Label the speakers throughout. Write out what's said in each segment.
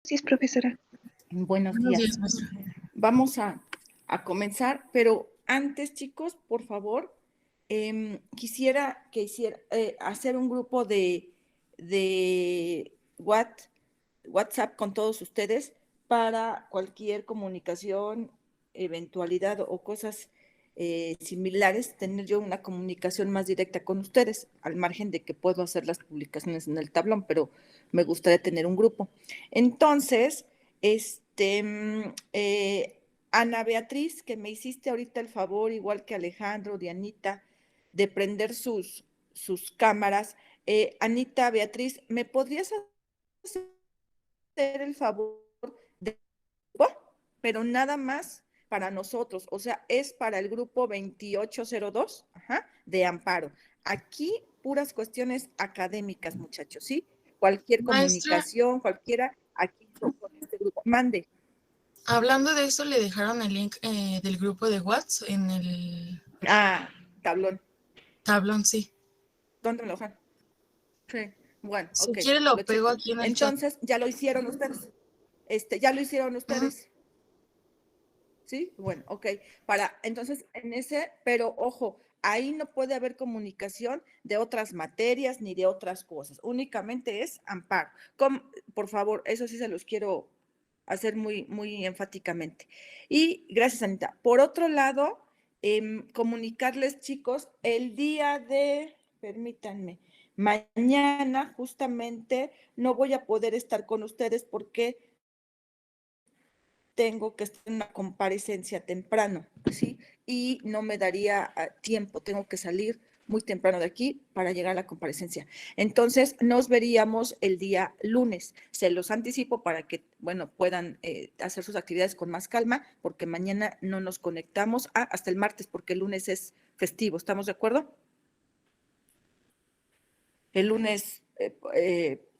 Speaker 1: Gracias, profesora.
Speaker 2: Buenos
Speaker 3: Buenos
Speaker 2: días.
Speaker 3: días, maestra.
Speaker 2: Vamos a comenzar, pero antes, chicos, por favor, quisiera hacer un grupo de WhatsApp con todos ustedes para cualquier comunicación, eventualidad o cosas similares, tener yo una comunicación más directa con ustedes, al margen de que puedo hacer las publicaciones en el tablón, pero me gustaría tener un grupo. Entonces, Ana Beatriz, que me hiciste ahorita el favor, igual que Alejandro, Dianita, de prender sus cámaras. Anita, Beatriz, ¿me podrías hacer el favor de, pero nada más para nosotros, o sea, es para el grupo 2802, de Amparo. Aquí puras cuestiones académicas, muchachos, ¿sí? Cualquier
Speaker 3: Maestra,
Speaker 2: comunicación, cualquiera, aquí con este grupo. Mande.
Speaker 3: hablando de eso, le dejaron el link del grupo de WhatsApp en el
Speaker 2: Tablón.
Speaker 3: tablón, sí.
Speaker 2: ¿Dónde me lo dejan? Sí, bueno,
Speaker 3: Si
Speaker 2: ok,
Speaker 3: quiere lo pego
Speaker 2: checo.
Speaker 3: aquí en el chat.
Speaker 2: Entonces, ya lo hicieron ustedes. Ya lo hicieron ustedes. ¿Sí? Bueno, ok. Entonces, en ese, pero ojo, ahí no puede haber comunicación de otras materias ni de otras cosas. Únicamente es amparo. Por favor, eso sí se los quiero hacer muy, muy enfáticamente. Y gracias, Anita. Por otro lado, comunicarles, chicos, el día de, permítanme, mañana justamente no voy a poder estar con ustedes porque tengo que estar en una comparecencia temprano, ¿sí? Y no me daría tiempo, tengo que salir muy temprano de aquí para llegar a la comparecencia. Entonces, nos veríamos el día lunes. Se los anticipo para que, bueno, puedan hacer sus actividades con más calma, porque mañana no nos conectamos hasta el martes, porque el lunes es festivo. ¿Estamos de acuerdo? El lunes,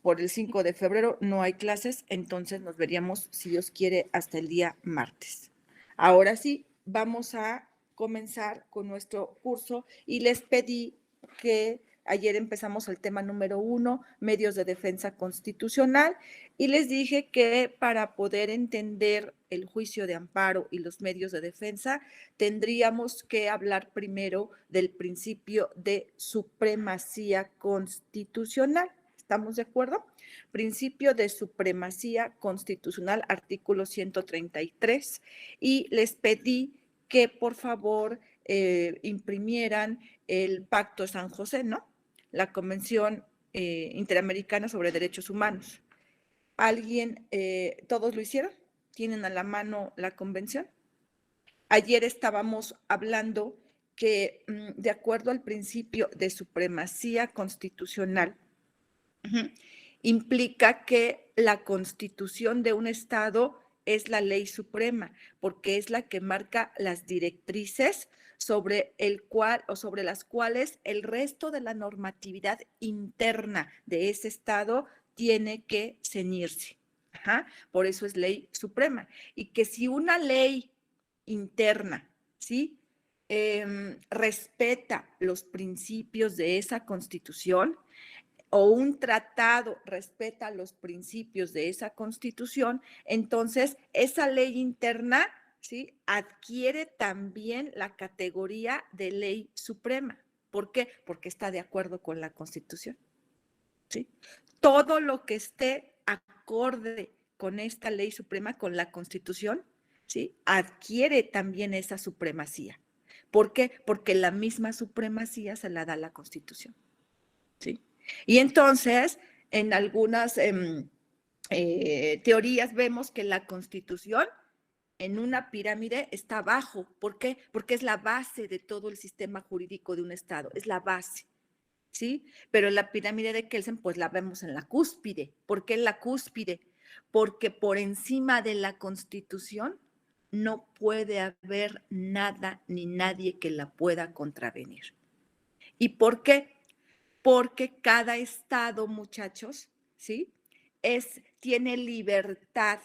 Speaker 2: por el 5 de febrero, no hay clases, entonces nos veríamos, si Dios quiere, hasta el día martes. Ahora sí, vamos a comenzar con nuestro curso y les pedí que ayer empezamos el tema número 1, medios de defensa constitucional, y les dije que para poder entender el juicio de amparo y los medios de defensa, tendríamos que hablar primero del principio de supremacía constitucional. ¿Estamos de acuerdo? Principio de supremacía constitucional, artículo 133. Y les pedí que por favor imprimieran el Pacto de San José, ¿no? La Convención Interamericana sobre Derechos Humanos. ¿Alguien, todos lo hicieron? ¿Tienen a la mano la convención? Ayer estábamos hablando que de acuerdo al principio de supremacía constitucional, implica que la constitución de un estado es la ley suprema, porque es la que marca las directrices sobre el cual o sobre las cuales el resto de la normatividad interna de ese estado tiene que ceñirse. Por eso es ley suprema. Y que si una ley interna, ¿sí? Respeta los principios de esa constitución, o un tratado respeta los principios de esa constitución, entonces esa ley interna, ¿sí?, adquiere también la categoría de ley suprema. ¿Por qué? Porque está de acuerdo con la constitución, ¿sí? Todo lo que esté acorde con esta ley suprema, con la constitución, ¿sí?, adquiere también esa supremacía. ¿Por qué? Porque la misma supremacía se la da la constitución, ¿sí? Y entonces, en algunas teorías vemos que la constitución en una pirámide está abajo. ¿Por qué? Porque es la base de todo el sistema jurídico de un estado, es la base, ¿sí? Pero en la pirámide de Kelsen, pues la vemos en la cúspide. ¿Por qué en la cúspide? Porque por encima de la constitución no puede haber nada ni nadie que la pueda contravenir. ¿Y por qué? Porque cada estado, muchachos, ¿sí?, tiene libertad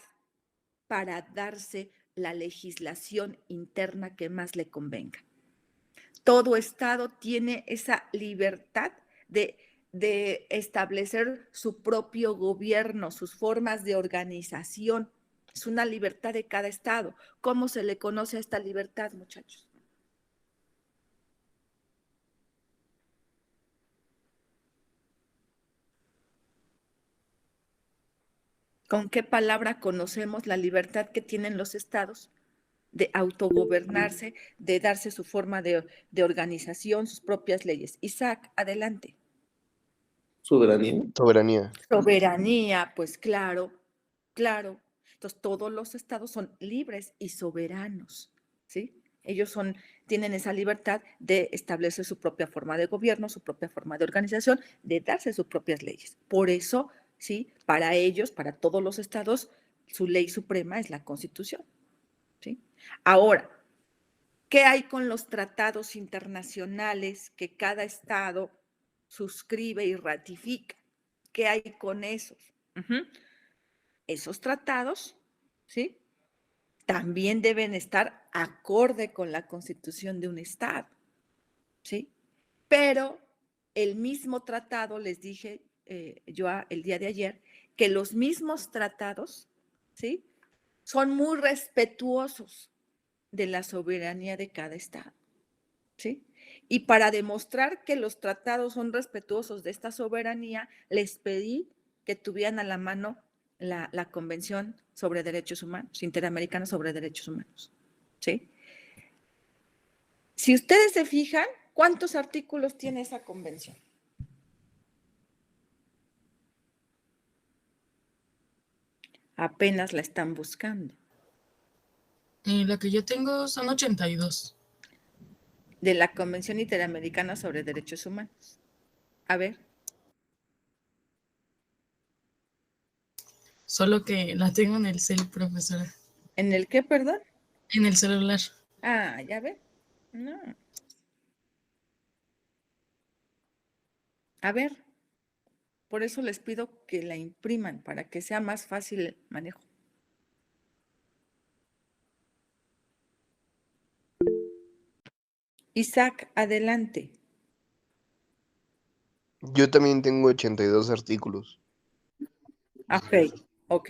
Speaker 2: para darse la legislación interna que más le convenga. Todo estado tiene esa libertad de de establecer su propio gobierno, sus formas de organización. Es una libertad de cada estado. ¿Cómo se le conoce a esta libertad, muchachos? ¿Con qué palabra conocemos la libertad que tienen los estados de autogobernarse, de darse su forma de organización, sus propias leyes? Isaac, adelante.
Speaker 1: Soberanía.
Speaker 4: Soberanía.
Speaker 2: Soberanía, pues claro, claro. Entonces, todos los estados son libres y soberanos, ¿sí? Ellos tienen esa libertad de establecer su propia forma de gobierno, su propia forma de organización, de darse sus propias leyes. Por eso, ¿sí? Para ellos, para todos los estados, su ley suprema es la Constitución, ¿sí? Ahora, ¿qué hay con los tratados internacionales que cada estado suscribe y ratifica? ¿Qué hay con esos? Esos tratados, ¿sí? También deben estar acorde con la Constitución de un estado, ¿sí? Pero el mismo tratado, les dije yo el día de ayer, que los mismos tratados, ¿sí? Son muy respetuosos de la soberanía de cada estado, ¿sí? Y para demostrar que los tratados son respetuosos de esta soberanía, les pedí que tuvieran a la mano la Convención sobre Derechos Humanos, Interamericana sobre Derechos Humanos, ¿sí? Si ustedes se fijan, ¿cuántos artículos tiene esa convención? Apenas la están buscando.
Speaker 3: La que yo tengo son 82.
Speaker 2: De la Convención Interamericana sobre Derechos Humanos. A ver.
Speaker 3: Solo que la tengo en el cel, profesora.
Speaker 2: ¿En el qué, perdón?
Speaker 3: En el celular.
Speaker 2: Ah, ya ve. No. A ver. Por eso les pido que la impriman para que sea más fácil el manejo. Isaac, adelante.
Speaker 4: Yo también tengo 82 artículos.
Speaker 2: Ok, ok.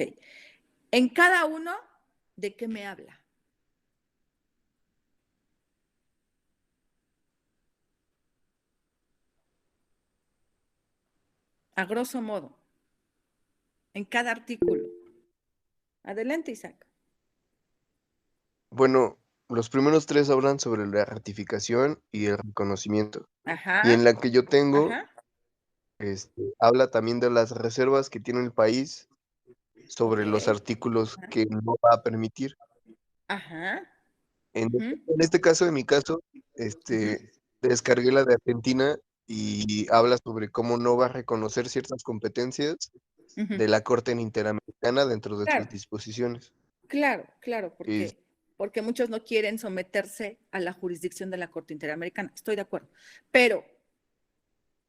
Speaker 2: En cada uno, ¿de qué me habla? A grosso modo, en cada artículo. Adelante, Isaac.
Speaker 4: Bueno, los primeros 3 hablan sobre la ratificación y el reconocimiento.
Speaker 2: Ajá.
Speaker 4: Y en la que yo tengo,
Speaker 2: Ajá.
Speaker 4: habla también de las reservas que tiene el país sobre los
Speaker 2: Ok.
Speaker 4: artículos
Speaker 2: Ajá.
Speaker 4: que no va a permitir.
Speaker 2: Ajá.
Speaker 4: En
Speaker 2: Ujú.
Speaker 4: este caso, en mi caso, descargué la de Argentina y habla sobre cómo no va a reconocer ciertas competencias
Speaker 2: Ujú.
Speaker 4: de la Corte Interamericana dentro de
Speaker 2: Claro.
Speaker 4: sus disposiciones.
Speaker 2: Claro, claro,
Speaker 4: Es-
Speaker 2: porque muchos no quieren someterse a la jurisdicción de la Corte Interamericana. Estoy de acuerdo. Pero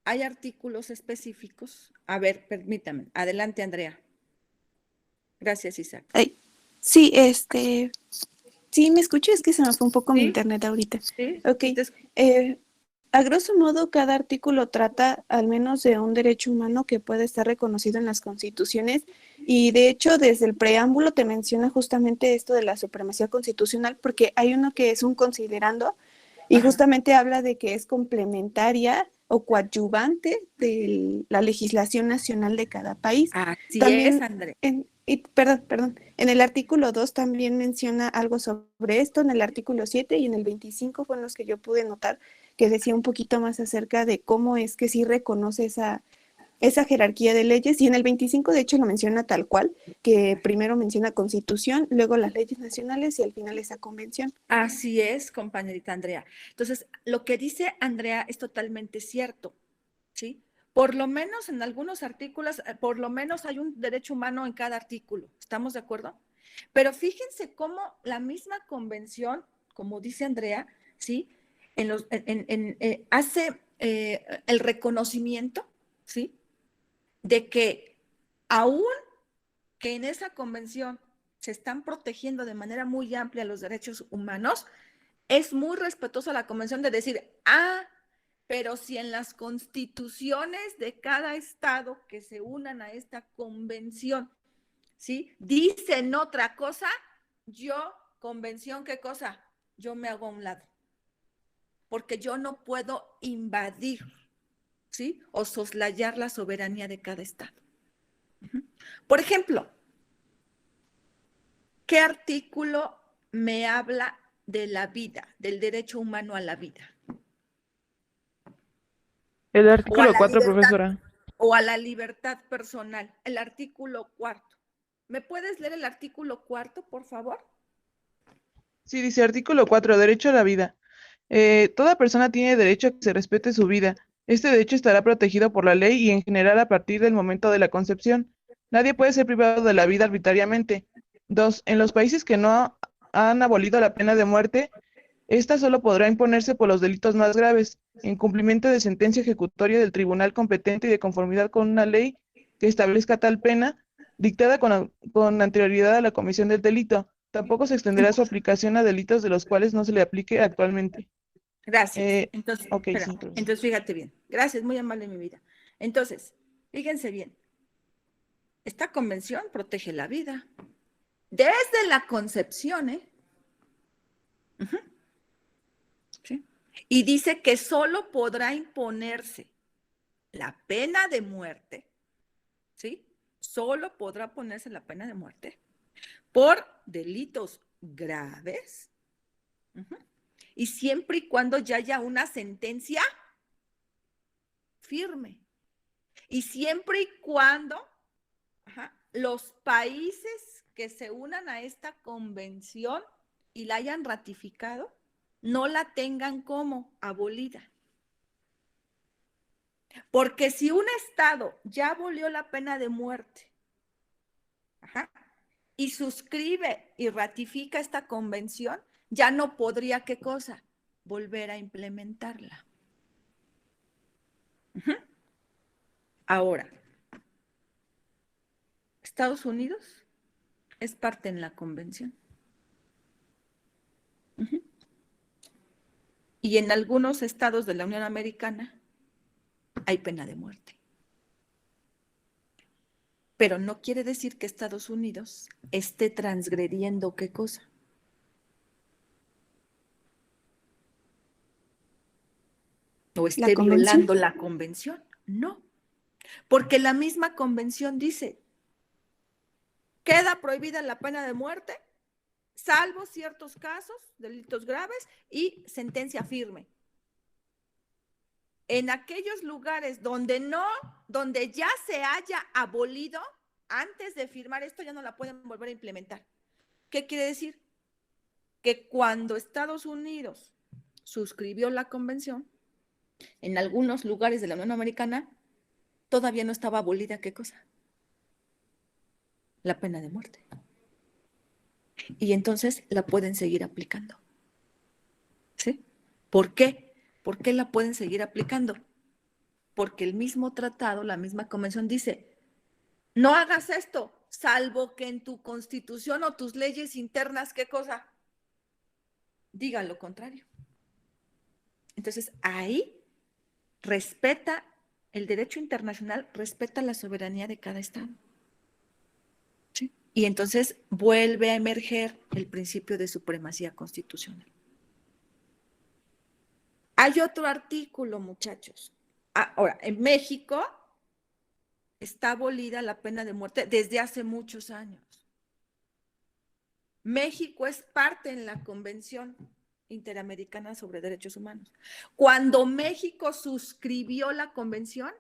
Speaker 2: hay artículos específicos. A ver, permítame. Adelante, Andrea. Gracias, Isaac.
Speaker 5: Ay, sí, sí, ¿me escucho? Es que se me fue un poco mi
Speaker 2: ¿Sí?
Speaker 5: internet ahorita.
Speaker 2: Sí,
Speaker 5: Ok,
Speaker 2: sí te escucho.
Speaker 5: a grosso modo, cada artículo trata al menos de un derecho humano que puede estar reconocido en las constituciones y de hecho desde el preámbulo te menciona justamente esto de la supremacía constitucional porque hay uno que es un considerando y
Speaker 2: Ajá.
Speaker 5: justamente habla de que es complementaria o coadyuvante de la legislación nacional de cada país.
Speaker 2: Así es,
Speaker 5: También,
Speaker 2: Andrea.
Speaker 5: perdón, en el artículo 2 también menciona algo sobre esto, en el artículo 7 y en el 25 fueron los que yo pude notar que decía un poquito más acerca de cómo es que sí reconoce esa jerarquía de leyes, y en el 25 de hecho lo menciona tal cual, que primero menciona constitución, luego las leyes nacionales y al final esa convención.
Speaker 2: Así es, compañerita Andrea. Entonces, lo que dice Andrea es totalmente cierto, ¿sí? Por lo menos en algunos artículos, por lo menos hay un derecho humano en cada artículo. ¿Estamos de acuerdo? Pero fíjense cómo la misma convención, como dice Andrea, ¿sí? Hace el reconocimiento, ¿sí? De que aún que en esa convención se están protegiendo de manera muy amplia los derechos humanos, es muy respetuosa la convención de decir, Pero si en las constituciones de cada estado que se unan a esta convención, ¿sí? Dicen otra cosa, yo, convención, ¿qué cosa? Yo me hago a un lado. Porque yo no puedo invadir, ¿sí? O soslayar la soberanía de cada estado. Por ejemplo, ¿qué artículo me habla de la vida, del derecho humano a la vida?
Speaker 6: El
Speaker 2: O a
Speaker 6: artículo
Speaker 2: la
Speaker 6: 4,
Speaker 2: libertad,
Speaker 6: profesora.
Speaker 2: o a la libertad personal, el artículo 4. ¿Me puedes leer el artículo 4, por favor?
Speaker 6: Sí, dice artículo 4, derecho a la vida. Toda persona tiene derecho a que se respete su vida. Este derecho estará protegido por la ley y en general a partir del momento de la concepción. Nadie puede ser privado de la vida arbitrariamente. 2. En los países que no han abolido la pena de muerte, esta solo podrá imponerse por los delitos más graves, en cumplimiento de sentencia ejecutoria del tribunal competente y de conformidad con una ley que establezca tal pena, dictada con anterioridad a la comisión del delito. Tampoco se extenderá su aplicación a delitos de los cuales no se le aplique actualmente.
Speaker 2: Gracias. Entonces,
Speaker 6: Ok,
Speaker 2: espera,
Speaker 6: sí, profesor.
Speaker 2: entonces fíjate bien. Gracias, muy amable mi vida. Entonces, fíjense bien. Esta convención protege la vida. Desde la concepción, ¿eh? Ujú. ¿Sí? Y dice que solo podrá imponerse la pena de muerte, ¿sí? Solo podrá ponerse la pena de muerte por delitos graves, ujú, y siempre y cuando ya haya una sentencia firme. Y siempre y cuando, ajá, los países que se unan a esta convención y la hayan ratificado, no la tengan como abolida. Porque si un estado ya abolió la pena de muerte, ajá, y suscribe y ratifica esta convención, ya no podría, ¿qué cosa? Volver a implementarla. Ujú. Ahora, Estados Unidos es parte en la convención. Ujú. Y en algunos estados de la Unión Americana hay pena de muerte. Pero no quiere decir que Estados Unidos esté transgrediendo qué cosa. O
Speaker 5: La
Speaker 2: esté
Speaker 5: convención.
Speaker 2: violando la convención. No, porque la misma convención dice, queda prohibida la pena de muerte, salvo ciertos casos, delitos graves y sentencia firme. En aquellos lugares donde no, donde ya se haya abolido, antes de firmar esto ya no la pueden volver a implementar. ¿Qué quiere decir? Que cuando Estados Unidos suscribió la convención, en algunos lugares de la Unión Americana todavía no estaba abolida, ¿qué cosa? La pena de muerte. Y entonces la pueden seguir aplicando. ¿Sí? ¿Por qué? ¿Por qué la pueden seguir aplicando? Porque el mismo tratado, la misma convención dice, no hagas esto, salvo que en tu constitución o tus leyes internas, ¿qué cosa? Digan lo contrario. Entonces, ahí respeta el derecho internacional, respeta la soberanía de cada estado. ¿Sí? Y entonces vuelve a emerger el principio de supremacía constitucional. Hay otro artículo, muchachos. Ahora, en México está abolida la pena de muerte desde hace muchos años. México es parte en la Convención Interamericana sobre Derechos Humanos. Cuando México suscribió la convención,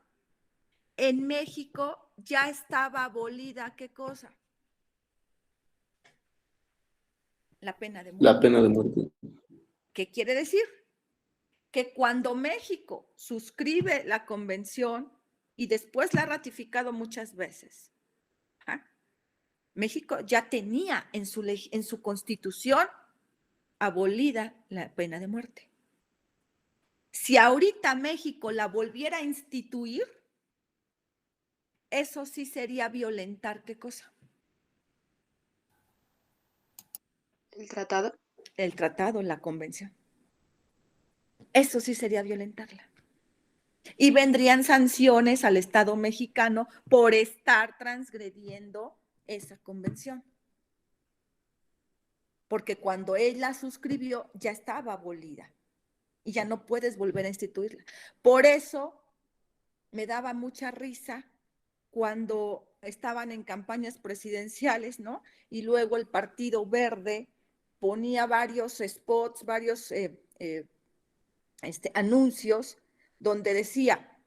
Speaker 2: en México ya estaba abolida, ¿qué cosa? La pena de muerte.
Speaker 1: La pena de muerte.
Speaker 2: ¿Qué quiere decir? Que cuando México suscribe la convención y después la ha ratificado muchas veces, ¿ah? México ya tenía en su constitución abolida la pena de muerte. Si ahorita México la volviera a instituir, eso sí sería violentar, ¿qué cosa?
Speaker 5: El tratado.
Speaker 2: El tratado, la convención. Eso sí sería violentarla. Y vendrían sanciones al Estado mexicano por estar transgrediendo esa convención. Porque cuando él la suscribió ya estaba abolida y ya no puedes volver a instituirla. Por eso me daba mucha risa cuando estaban en campañas presidenciales, ¿no? Y luego el Partido Verde ponía varios spots, varios anuncios donde decía,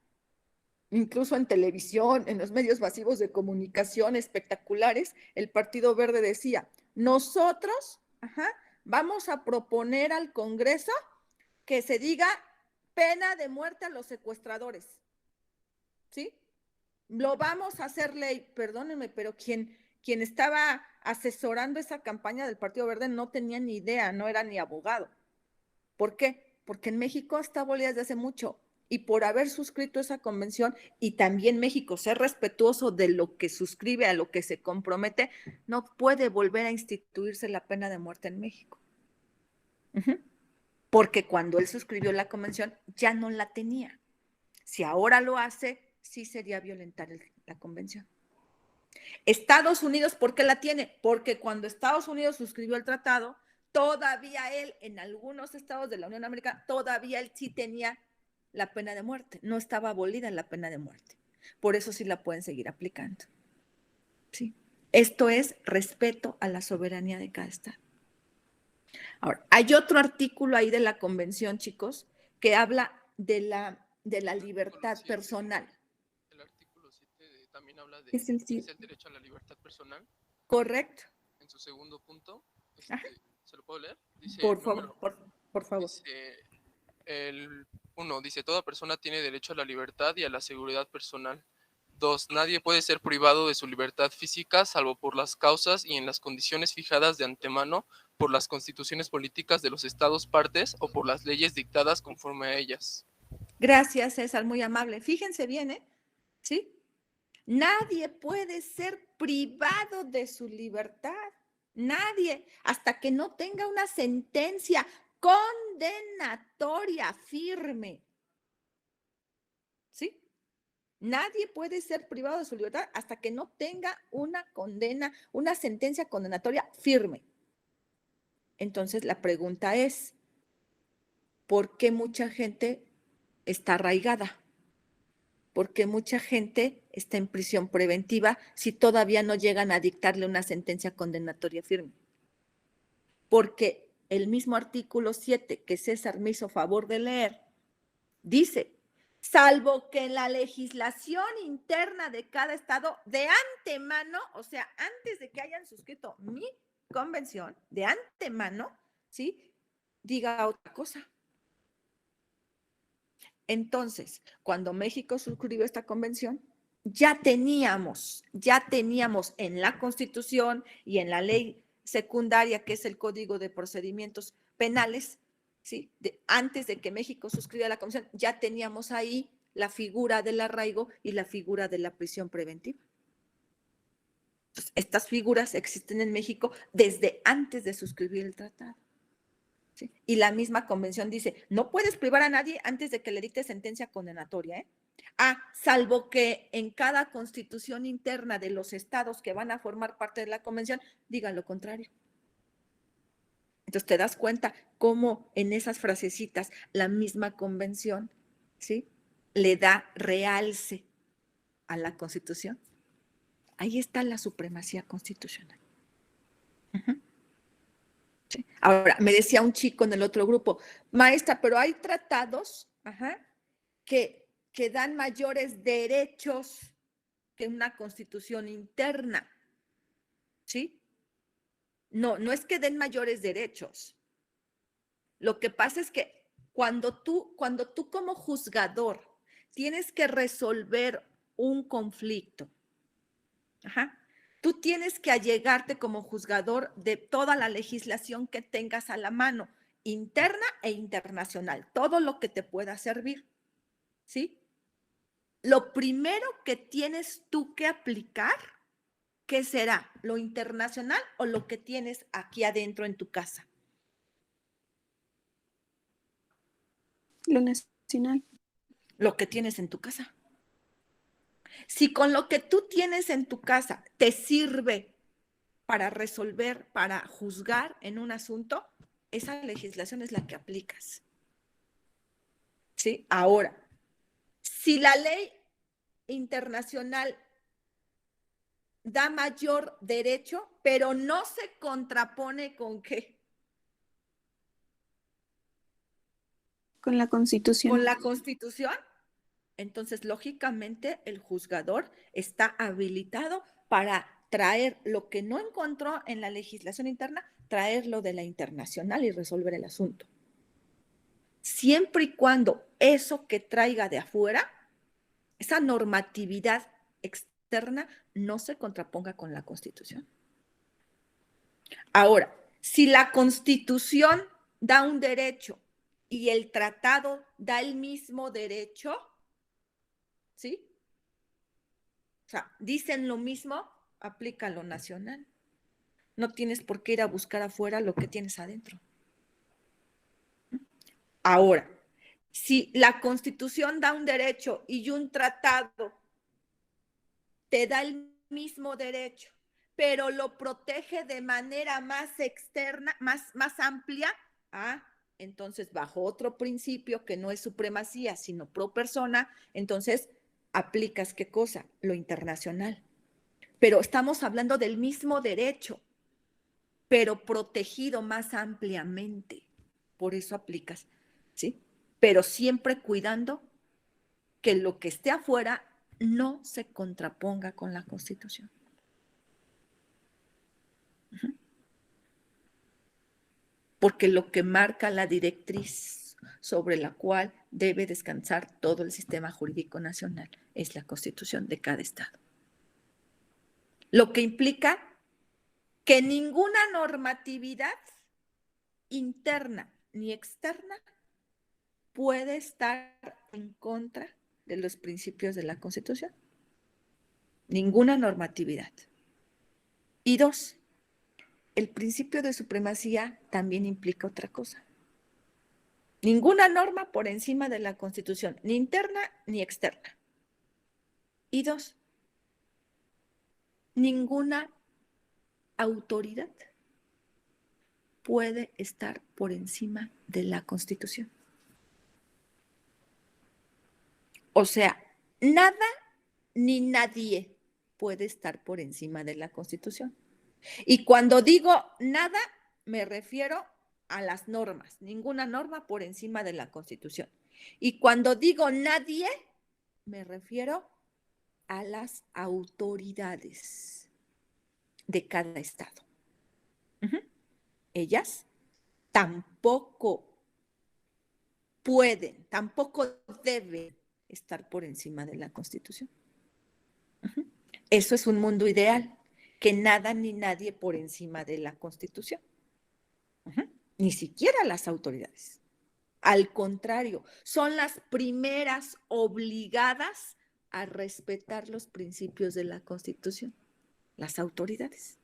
Speaker 2: incluso en televisión, en los medios masivos de comunicación espectaculares, el Partido Verde decía, nosotros vamos a proponer al Congreso que se diga pena de muerte a los secuestradores, ¿sí? Lo vamos a hacer ley, perdónenme, pero quien estaba asesorando esa campaña del Partido Verde no tenía ni idea, no era ni abogado. ¿Por qué? Porque en México está abolida desde hace mucho y por haber suscrito esa convención y también México ser respetuoso de lo que suscribe, a lo que se compromete, no puede volver a instituirse la pena de muerte en México. Porque cuando él suscribió la convención ya no la tenía. Si ahora lo hace, sí sería violentar la convención. Estados Unidos, ¿por qué la tiene? Porque cuando Estados Unidos suscribió el tratado, todavía él, en algunos estados de la Unión Americana, todavía él sí tenía la pena de muerte. No estaba abolida la pena de muerte. Por eso sí la pueden seguir aplicando. ¿Sí? Esto es respeto a la soberanía de cada estado. Ahora, hay otro artículo ahí de la convención, chicos, que habla de la libertad personal.
Speaker 7: El artículo 7 también habla de
Speaker 2: Es el
Speaker 7: derecho a la libertad personal.
Speaker 2: Correcto.
Speaker 7: En su segundo punto, ¿se lo puedo leer? Dice,
Speaker 2: por favor.
Speaker 7: Dice, el 1 dice, toda persona tiene derecho a la libertad y a la seguridad personal. 2, nadie puede ser privado de su libertad física salvo por las causas y en las condiciones fijadas de antemano por las constituciones políticas de los estados partes o por las leyes dictadas conforme a ellas.
Speaker 2: Gracias, César, muy amable. Fíjense bien, ¿eh? ¿Sí? Nadie puede ser privado de su libertad. Nadie, hasta que no tenga una sentencia condenatoria firme. ¿Sí? Nadie puede ser privado de su libertad hasta que no tenga una condena, una sentencia condenatoria firme. Entonces, la pregunta es, ¿por qué mucha gente está arraigada? ¿Por qué mucha gente está en prisión preventiva si todavía no llegan a dictarle una sentencia condenatoria firme? Porque el mismo artículo 7 que César me hizo favor de leer, dice, salvo que en la legislación interna de cada estado, de antemano, o sea, antes de que hayan suscrito mi convención, de antemano, ¿sí? Diga otra cosa. Entonces, cuando México suscribió esta convención, ya teníamos en la Constitución y en la ley secundaria, que es el Código de Procedimientos Penales, ¿sí? Antes de que México suscribiera la convención, ya teníamos ahí la figura del arraigo y la figura de la prisión preventiva. Entonces, estas figuras existen en México desde antes de suscribir el tratado. ¿Sí? Y la misma convención dice, no puedes privar a nadie antes de que le dicte sentencia condenatoria, salvo que en cada constitución interna de los estados que van a formar parte de la convención digan lo contrario. Entonces te das cuenta cómo en esas frasecitas la misma convención, ¿sí?, le da realce a la Constitución. Ahí está la supremacía constitucional. Sí. Ahora, me decía un chico en el otro grupo, maestra, pero hay tratados que dan mayores derechos que una constitución interna, ¿sí? No, no es que den mayores derechos. Lo que pasa es que cuando tú como juzgador tienes que resolver un conflicto, tú tienes que allegarte como juzgador de toda la legislación que tengas a la mano, interna e internacional, todo lo que te pueda servir, ¿sí? Lo primero que tienes tú que aplicar, ¿qué será? ¿Lo internacional o lo que tienes aquí adentro en tu casa?
Speaker 5: Lo nacional.
Speaker 2: lo que tienes en tu casa. Si con lo que tú tienes en tu casa te sirve para resolver, para juzgar en un asunto, esa legislación es la que aplicas. ¿Sí? Ahora, si la ley internacional da mayor derecho, pero no se contrapone con ¿qué?
Speaker 5: Con la Constitución.
Speaker 2: Con la Constitución, entonces lógicamente el juzgador está habilitado para traer lo que no encontró en la legislación interna, traerlo de la internacional y resolver el asunto. Siempre y cuando eso que traiga de afuera, esa normatividad externa, no se contraponga con la Constitución. Ahora, si la Constitución da un derecho y el tratado da el mismo derecho, ¿sí? O sea, dicen lo mismo, aplica lo nacional. No tienes por qué ir a buscar afuera lo que tienes adentro. Ahora, si la Constitución da un derecho y un tratado te da el mismo derecho, pero lo protege de manera más externa, más amplia, entonces bajo otro principio que no es supremacía, sino pro persona, entonces aplicas ¿qué cosa? Lo internacional. Pero estamos hablando del mismo derecho, pero protegido más ampliamente. Por eso aplicas, ¿sí? Pero siempre cuidando que lo que esté afuera no se contraponga con la Constitución. Porque lo que marca la directriz sobre la cual debe descansar todo el sistema jurídico nacional es la Constitución de cada estado. Lo que implica que ninguna normatividad interna ni externa puede estar en contra de los principios de la Constitución. Ninguna normatividad. Y dos, el principio de supremacía también implica otra cosa. Ninguna norma por encima de la Constitución, ni interna ni externa. Y dos, ninguna autoridad puede estar por encima de la Constitución. O sea, nada ni nadie puede estar por encima de la Constitución. Y cuando digo nada, me refiero a las normas. Ninguna norma por encima de la Constitución. Y cuando digo nadie, me refiero a las autoridades de cada estado. Ellas tampoco pueden, tampoco deben estar por encima de la Constitución. Eso es un mundo ideal, que nada ni nadie por encima de la Constitución. Ni siquiera las autoridades. Al contrario, son las primeras obligadas a respetar los principios de la Constitución, las autoridades.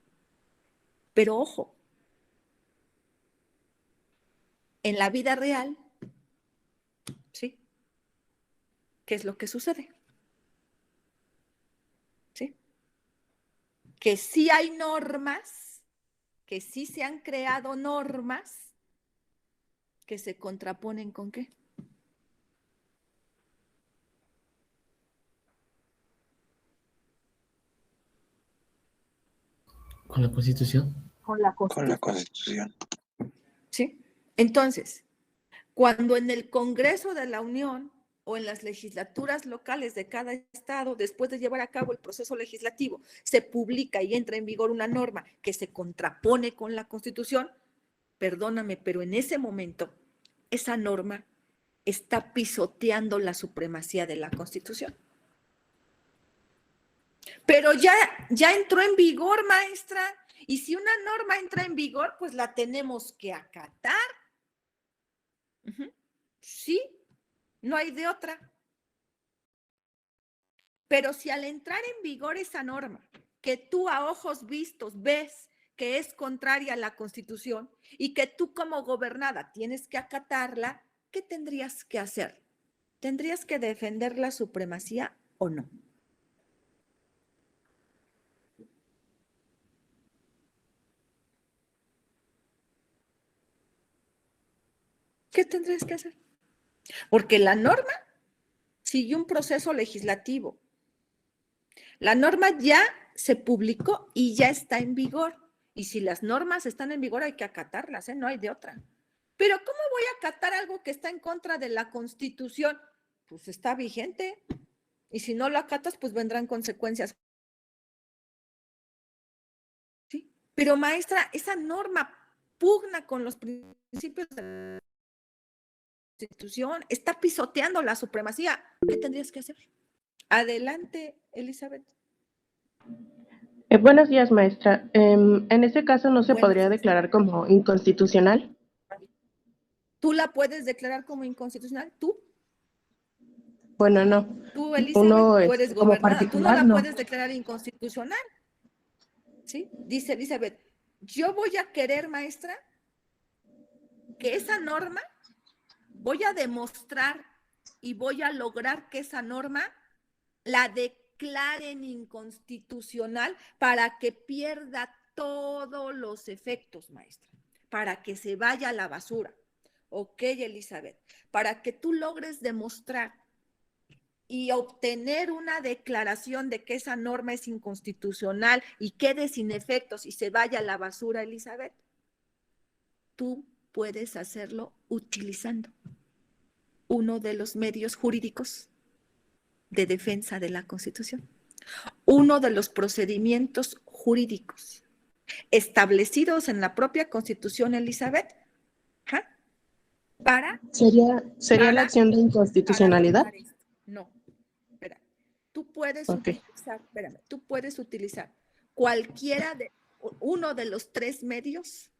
Speaker 2: Pero ojo, en la vida real, ¿sí? ¿Qué es lo que sucede? ¿Sí? Que sí hay normas, que sí se han creado normas que se contraponen ¿con qué?
Speaker 8: ¿Con la Constitución?
Speaker 2: Con la
Speaker 1: Con la Constitución.
Speaker 2: ¿Sí? Entonces, cuando en el Congreso de la Unión o en las legislaturas locales de cada estado, después de llevar a cabo el proceso legislativo, se publica y entra en vigor una norma que se contrapone con la Constitución, perdóname, pero en ese momento, esa norma está pisoteando la supremacía de la Constitución. Pero ya entró en vigor, maestra, y si una norma entra en vigor, pues la tenemos que acatar. Sí, no hay de otra. Pero si al entrar en vigor esa norma, que tú a ojos vistos ves que es contraria a la Constitución y que tú como gobernada tienes que acatarla, ¿qué tendrías que hacer? ¿tendrías que defender la supremacía o no? ¿Qué tendrías que hacer? Porque la norma sigue un proceso legislativo. La norma ya se publicó y ya está en vigor. Y si las normas están en vigor, hay que acatarlas, ¿eh? No hay de otra. Pero ¿cómo voy a acatar algo que está en contra de la Constitución? Pues está vigente. Y si no lo acatas, pues vendrán consecuencias. ¿Sí? Pero maestra, esa norma pugna con los principios de la Constitución, está pisoteando la supremacía. ¿Qué tendrías que hacer? Adelante, Elizabeth.
Speaker 9: Buenos días, maestra. En ese caso, ¿no se
Speaker 2: Buenos
Speaker 9: podría
Speaker 2: días.
Speaker 9: declarar como inconstitucional?
Speaker 2: ¿Tú la puedes declarar como inconstitucional? ¿Tú?
Speaker 9: Bueno, no.
Speaker 2: Tú, Elizabeth,
Speaker 9: Uno
Speaker 2: tú eres
Speaker 9: como
Speaker 2: gobernada. Tú no
Speaker 9: particular,
Speaker 2: la
Speaker 9: no.
Speaker 2: puedes declarar inconstitucional. ¿Sí? Dice Elizabeth, yo voy a querer, maestra, que esa norma, voy a demostrar y voy a lograr que esa norma la declaren inconstitucional para que pierda todos los efectos, maestra, para que se vaya a la basura. Ok, Elizabeth, para que tú logres demostrar y obtener una declaración de que esa norma es inconstitucional y quede sin efectos y se vaya a la basura, Elizabeth, tú puedes hacerlo utilizando uno de los medios jurídicos de defensa de la Constitución, uno de los procedimientos jurídicos establecidos en la propia Constitución, Elizabeth, para
Speaker 9: ¿Sería la acción de inconstitucionalidad?
Speaker 2: lograr esto. No, espera. Tú puedes
Speaker 9: Ok.
Speaker 2: utilizar, espérame, tú puedes utilizar cualquiera de uno de los 3 medios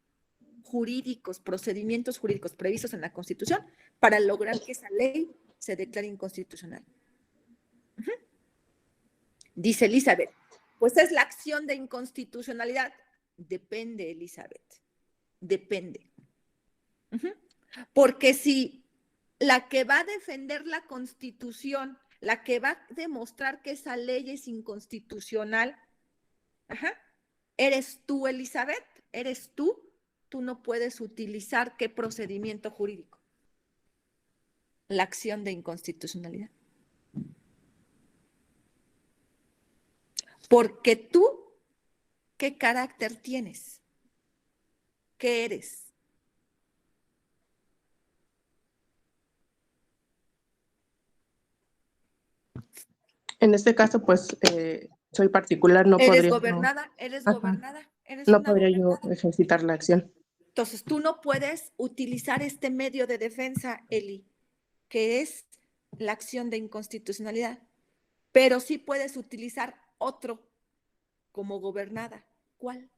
Speaker 2: jurídicos, procedimientos jurídicos previstos en la Constitución para lograr que esa ley se declare inconstitucional. Dice Elizabeth, pues es la acción de inconstitucionalidad. Depende, Elizabeth, depende. Porque si la que va a defender la Constitución, la que va a demostrar que esa ley es inconstitucional, eres tú, Elizabeth, eres tú no puedes utilizar ¿qué procedimiento jurídico? La acción de inconstitucionalidad. Porque tú, ¿qué carácter tienes? ¿Qué eres?
Speaker 9: En este caso, pues, soy particular, no
Speaker 2: ¿Eres
Speaker 9: podría yo-
Speaker 2: gobernada? ¿Eres
Speaker 9: Ajá.
Speaker 2: gobernada? ¿Eres
Speaker 9: No
Speaker 2: una
Speaker 9: podría yo
Speaker 2: gobernada?
Speaker 9: ejercitar la acción.
Speaker 2: Entonces, tú no puedes utilizar este medio de defensa, Eli, que es la acción de inconstitucionalidad, pero sí puedes utilizar otro como gobernada. ¿Cuál?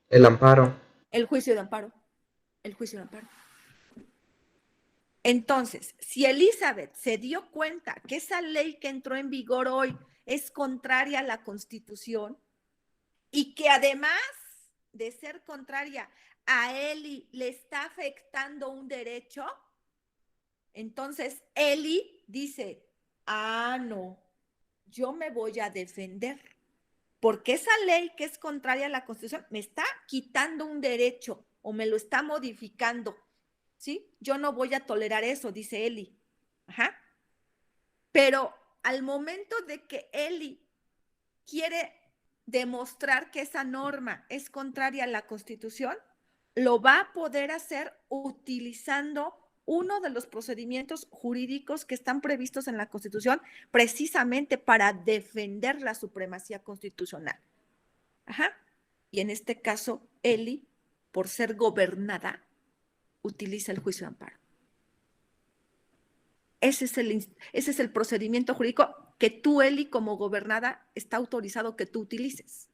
Speaker 10: El amparo.
Speaker 2: El juicio de amparo. El juicio de amparo. Entonces, si Elizabeth se dio cuenta que esa ley que entró en vigor hoy es contraria a la Constitución y que además de ser contraria a Eli le está afectando un derecho, entonces Eli dice, no, yo me voy a defender, porque esa ley que es contraria a la Constitución me está quitando un derecho o me lo está modificando, ¿sí? Yo no voy a tolerar eso, dice Eli. Pero al momento de que Eli quiere demostrar que esa norma es contraria a la Constitución, lo va a poder hacer utilizando uno de los procedimientos jurídicos que están previstos en la Constitución precisamente para defender la supremacía constitucional. Y en este caso, Eli, por ser gobernada, utiliza el juicio de amparo. Ese es el procedimiento jurídico que tú, Eli, como gobernada, está autorizado que tú utilices.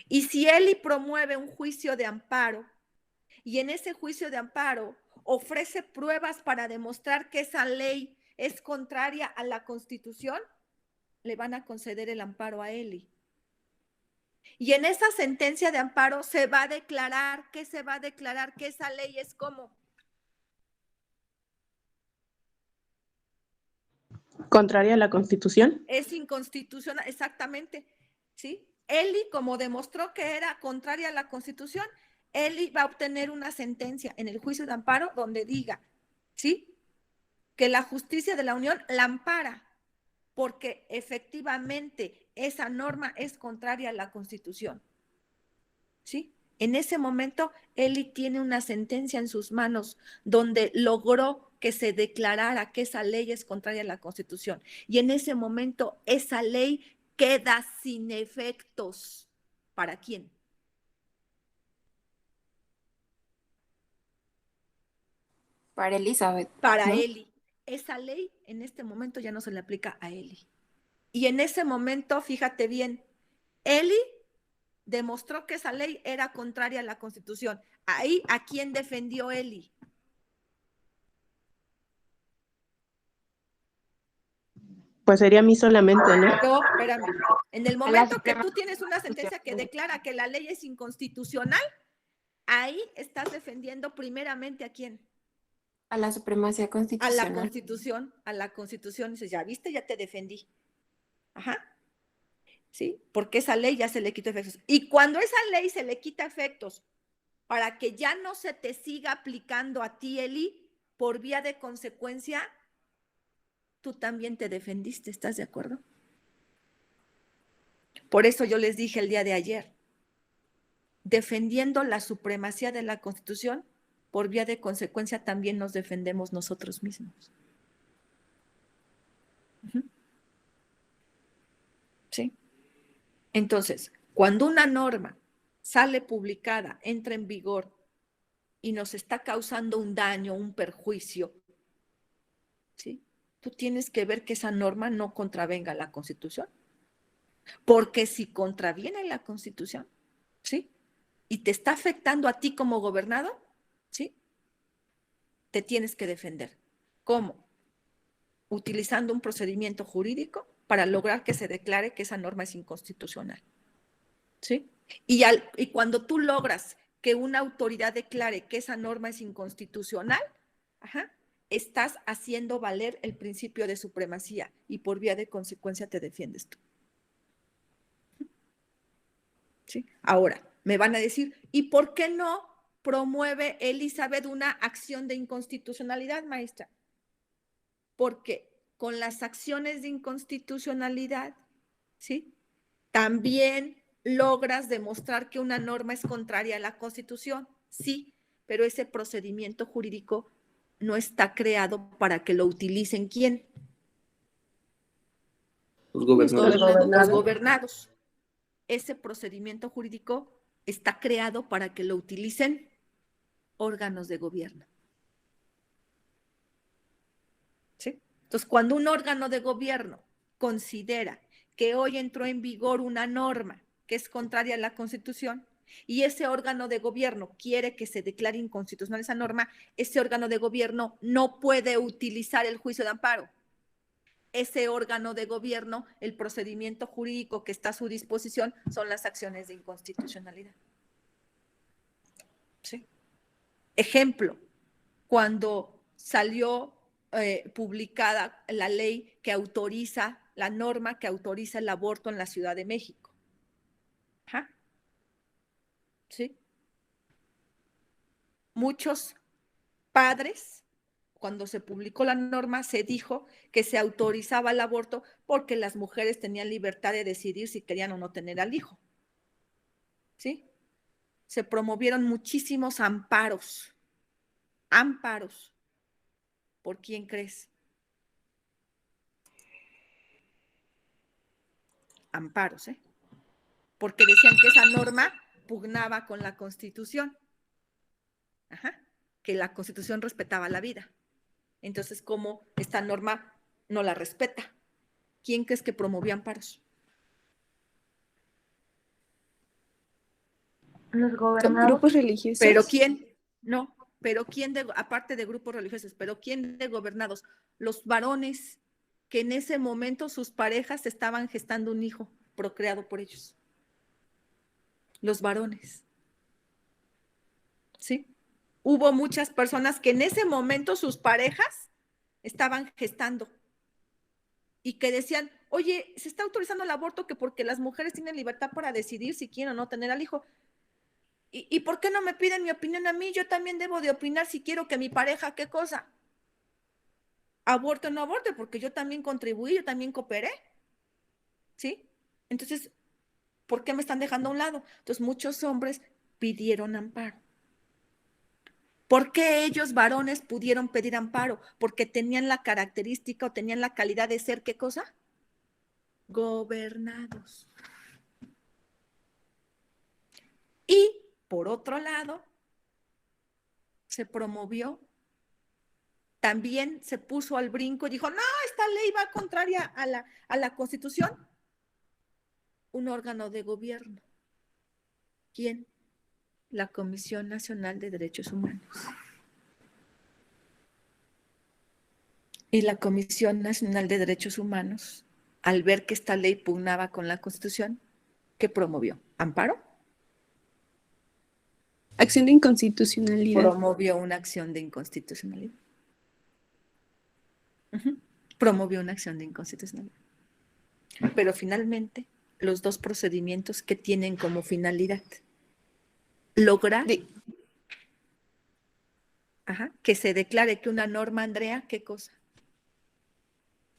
Speaker 2: Y si Eli promueve un juicio de amparo y en ese juicio de amparo ofrece pruebas para demostrar que esa ley es contraria a la Constitución, le van a conceder el amparo a Eli. Y en esa sentencia de amparo se va a declarar, ¿qué se va a declarar? Que esa ley es como
Speaker 9: ¿Contraria a la Constitución?
Speaker 2: es inconstitucional, exactamente, ¿sí? Eli, como demostró que era contraria a la Constitución, Eli va a obtener una sentencia en el juicio de amparo donde diga, ¿sí? Que la justicia de la Unión la ampara, porque efectivamente esa norma es contraria a la Constitución, ¿sí? En ese momento, Eli tiene una sentencia en sus manos donde logró que se declarara que esa ley es contraria a la Constitución. Y en ese momento, esa ley queda sin efectos. ¿Para quién?
Speaker 11: Para Elizabeth.
Speaker 2: Para
Speaker 11: ¿no?
Speaker 2: Eli. Esa ley en este momento ya no se le aplica a Eli. Y en ese momento, fíjate bien, Eli demostró que esa ley era contraria a la Constitución. Ahí, ¿a quién defendió Eli?
Speaker 9: Pues sería a mí solamente, ¿no?
Speaker 2: No, espérame. En el momento que tú tienes una sentencia que declara que la ley es inconstitucional, ahí estás defendiendo primeramente ¿a quién?
Speaker 11: A la supremacía
Speaker 2: A
Speaker 11: constitucional.
Speaker 2: la Constitución. Dices, ya viste, ya te defendí. Ajá. ¿Sí? Porque esa ley ya se le quita efectos. Y cuando esa ley se le quita efectos para que ya no se te siga aplicando a ti, Eli, por vía de consecuencia, tú también te defendiste, ¿estás de acuerdo? Por eso yo les dije el día de ayer, defendiendo la supremacía de la Constitución, por vía de consecuencia también nos defendemos nosotros mismos. ¿Sí? Entonces, cuando una norma sale publicada, entra en vigor y nos está causando un daño, un perjuicio, ¿sí? Tú tienes que ver que esa norma no contravenga la Constitución. Porque si contraviene la Constitución, ¿sí? Y te está afectando a ti como gobernado, ¿sí? Te tienes que defender. ¿Cómo? Utilizando un procedimiento jurídico para lograr que se declare que esa norma es inconstitucional. ¿Sí? Y cuando tú logras que una autoridad declare que esa norma es inconstitucional, estás haciendo valer el principio de supremacía y por vía de consecuencia te defiendes tú. ¿Sí? Ahora, me van a decir, ¿y por qué no promueve Elizabeth una acción de inconstitucionalidad, maestra? Porque con las acciones de inconstitucionalidad, ¿sí? También logras demostrar que una norma es contraria a la Constitución, sí, pero ese procedimiento jurídico no está creado para que lo utilicen ¿quién?
Speaker 1: Los gobernadores.
Speaker 2: Los gobernados. Ese procedimiento jurídico está creado para que lo utilicen órganos de gobierno. ¿Sí? Entonces, cuando un órgano de gobierno considera que hoy entró en vigor una norma que es contraria a la Constitución y ese órgano de gobierno quiere que se declare inconstitucional esa norma, ese órgano de gobierno no puede utilizar el juicio de amparo. Ese órgano de gobierno, el procedimiento jurídico que está a su disposición son las acciones de inconstitucionalidad. ¿Sí? Ejemplo, cuando salió publicada la ley que autoriza, la norma que autoriza el aborto en la Ciudad de México. Ajá. ¿Sí? Muchos padres, cuando se publicó la norma, se dijo que se autorizaba el aborto porque las mujeres tenían libertad de decidir si querían o no tener al hijo. ¿Sí? Se promovieron muchísimos amparos. Amparos. ¿Por quién crees? Amparos, ¿eh? Porque decían que esa norma pugnaba con la Constitución. Ajá. Que la Constitución respetaba la vida. Entonces, ¿cómo esta norma no la respeta? ¿Quién crees que promovía amparos?
Speaker 11: Los
Speaker 5: Son
Speaker 11: gobernados.
Speaker 5: grupos religiosos.
Speaker 2: ¿Pero quién? No, pero ¿quién aparte de grupos religiosos, pero quién de gobernados? Los varones que en ese momento sus parejas estaban gestando un hijo procreado por ellos. los varones. ¿Sí? Hubo muchas personas que en ese momento sus parejas estaban gestando y que decían, oye, se está autorizando el aborto que porque las mujeres tienen libertad para decidir si quieren o no tener al hijo. ¿Y por qué no me piden mi opinión a mí? Yo también debo de opinar si quiero que mi pareja, ¿qué cosa? Aborte o no aborte, porque yo también contribuí, yo también cooperé. ¿Sí? Entonces, ¿por qué me están dejando a un lado? Entonces, muchos hombres pidieron amparo. ¿Por qué ellos, varones, pudieron pedir amparo? Porque tenían la característica o tenían la calidad de ser, ¿qué cosa? Gobernados. Y, por otro lado, se promovió, también se puso al brinco y dijo, no, esta ley va contraria a la Constitución. Un órgano de gobierno. ¿Quién? La Comisión Nacional de Derechos Humanos. Y la Comisión Nacional de Derechos Humanos, al ver que esta ley pugnaba con la Constitución, ¿qué promovió? ¿Amparo?
Speaker 5: Acción de inconstitucionalidad.
Speaker 2: Promovió una acción de inconstitucionalidad. Promovió una acción de inconstitucionalidad. Pero finalmente, los dos procedimientos que tienen como finalidad lograr que se declare que una norma, Andrea, ¿qué cosa?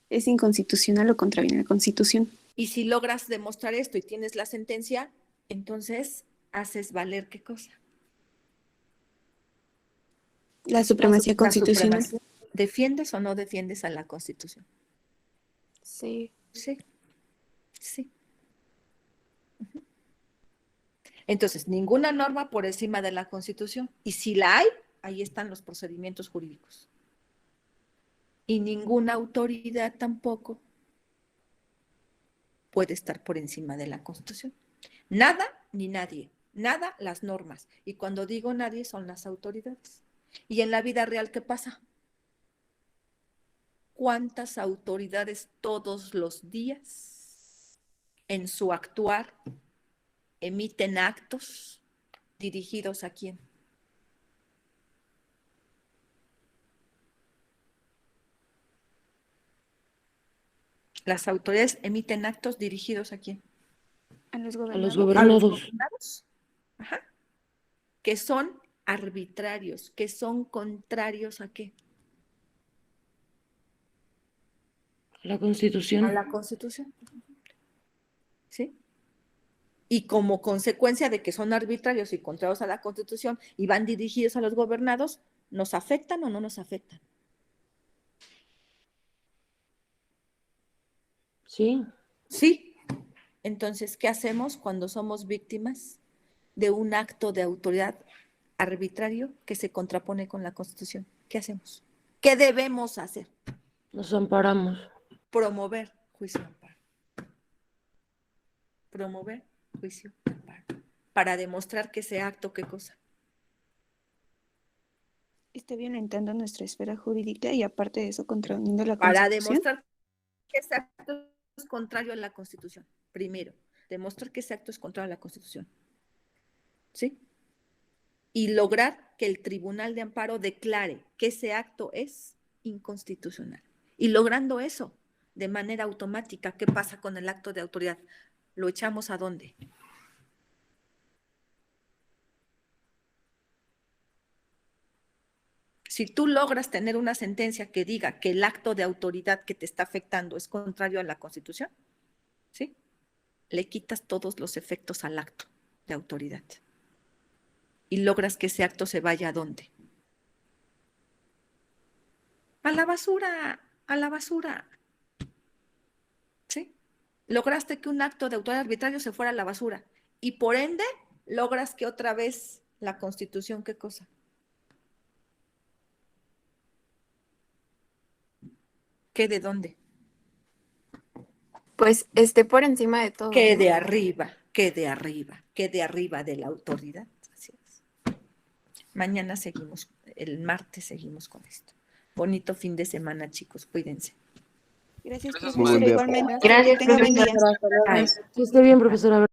Speaker 5: Es inconstitucional o contraviene la Constitución.
Speaker 2: Y si logras demostrar esto y tienes la sentencia, entonces haces valer ¿qué cosa?
Speaker 5: La supremacía constitucional.
Speaker 2: Supremacía. ¿Defiendes o no defiendes a la Constitución?
Speaker 11: Sí.
Speaker 2: Sí. Sí. Entonces, ninguna norma por encima de la Constitución. Y si la hay, ahí están los procedimientos jurídicos. Y ninguna autoridad tampoco puede estar por encima de la Constitución. Nada ni nadie. Nada las normas. Y cuando digo nadie son las autoridades. Y en la vida real, ¿qué pasa? ¿Cuántas autoridades todos los días en su actuar emiten actos dirigidos a quién? Las autoridades emiten actos dirigidos a quién?
Speaker 5: A los
Speaker 8: A
Speaker 5: gobernados.
Speaker 8: los gobernados.
Speaker 2: Gobernados. Ajá. Que son arbitrarios, que son contrarios a qué?
Speaker 8: La Constitución.
Speaker 2: A la Constitución. ¿Sí? Y como consecuencia de que son arbitrarios y contrarios a la Constitución y van dirigidos a los gobernados, ¿nos afectan o no nos afectan?
Speaker 8: Sí.
Speaker 2: Sí. Entonces, ¿qué hacemos cuando somos víctimas de un acto de autoridad arbitrario que se contrapone con la Constitución? ¿Qué hacemos? ¿Qué debemos hacer?
Speaker 8: Nos amparamos.
Speaker 2: Promover juicio de amparo. Promover juicio de amparo. Para demostrar que ese acto, ¿qué cosa?
Speaker 5: Está violentando nuestra esfera jurídica y aparte de eso contraviniendo la
Speaker 2: Para
Speaker 5: Constitución.
Speaker 2: demostrar que ese acto es contrario a la Constitución. Primero, demostrar que ese acto es contrario a la Constitución. ¿Sí? Y lograr que el Tribunal de Amparo declare que ese acto es inconstitucional. Y logrando eso de manera automática, ¿qué pasa con el acto de autoridad? ¿Lo echamos a dónde? Si tú logras tener una sentencia que diga que el acto de autoridad que te está afectando es contrario a la Constitución, ¿sí? Le quitas todos los efectos al acto de autoridad. Y logras que ese acto se vaya ¿a dónde? A la basura, a la basura. ¿Sí? Lograste que un acto de autoridad arbitrario se fuera a la basura. Y por ende, logras que otra vez la Constitución, ¿qué cosa? ¿Qué de dónde?
Speaker 11: Pues esté por encima de todo.
Speaker 2: Que
Speaker 11: ¿no?
Speaker 2: de arriba, que de arriba, que de arriba de la autoridad. Así es. Mañana seguimos, el martes seguimos con esto. Bonito fin de semana, chicos, cuídense.
Speaker 5: Gracias,
Speaker 7: Gracias,
Speaker 5: profesora.
Speaker 4: buen día.
Speaker 5: Igualmente.
Speaker 11: Gracias,
Speaker 5: Que tengan buen día.
Speaker 11: profesora.
Speaker 2: Ay.
Speaker 8: Que esté bien, profesora.